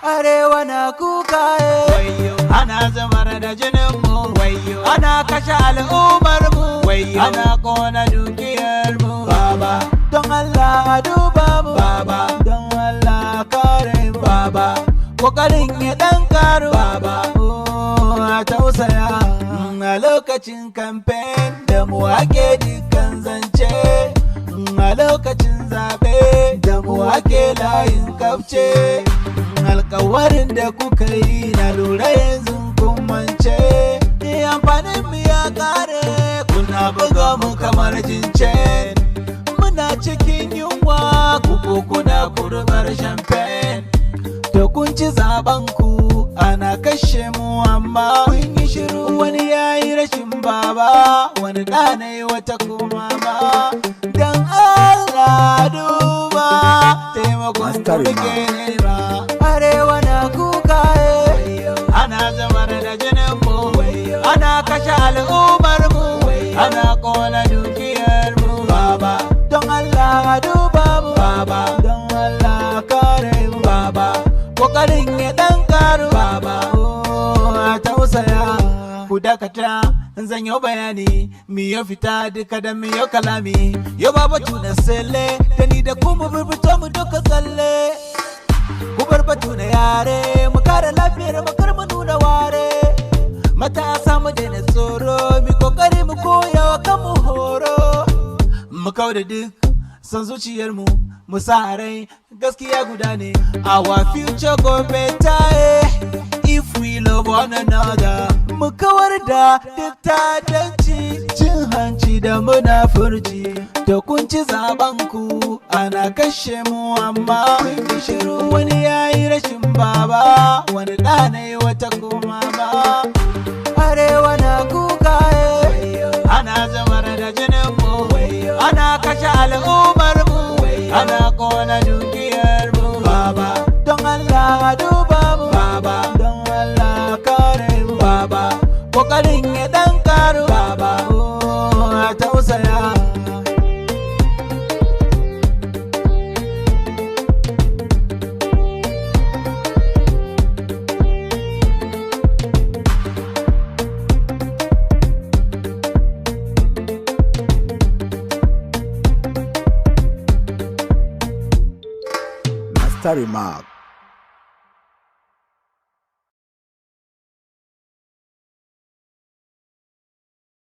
Arewa na kuka ana zubar da jinin mu, ana kashe al'ummar mu, ana kona dukiyar mu. Baba don Allah a duba mu, Baba don Allah kare mu, Baba kokarin ya dan karu, Baba a tausaya a lokacin kamfen da mu ake dukkan zance, a lokacin zabe da mu ake layin kafce. Alkawarin da kuka yi na lura yanzu kun mance, amfanin mu ya kare kuna buga mu kamar jince. Muna cikin yunwa kuku kuna kurbar champagne, da kun ci zaben ku ana kashe mu amma kun yi shiru. Wani yayi rashin baba, wani ɗanai wata kuma ba. Dan Allah duba taimakon da muke nema. Arewa na kuka ana zubar da jinin mu, ana kashe al'ummar mu, ana kona dukiyar mu. Baba don Allah duba mu, Baba don Allah kare mu, Baba kokarin ya dan karu, Baba a tausaya. Ku dakata zan yi bayani, mi ya fita duka da mi ya kalami. Yau baba tuna sele, da ni da kuma birbito mu duka tsalle. Ku bar batu na yare, mu kare lafiyar mu kar mu nuna ware. Matasa mu daina tsoro, mi kokari mu koya wa kanmu horo. Mu kau da duk san zuciyar mu, mu sa rai gaskiya guda ne. Our future go better if we love one another. Mu kawar da duk ta'addanci, cin hanci da munafurci. Da kun ci zaben ku ana kashe mu amma kun yi shiru. Wani yayi rashin baba, wani ɗanai wata kuma ba. Arewa na kuka ana zubar da jinin mu, ana kashe al'ummar mu, ana kona dukiyar mu. Baba don Allah duba mu, Baba don Allah kare mu, Baba kokarin ya dan karu, Baba a tausaya. Master Remark.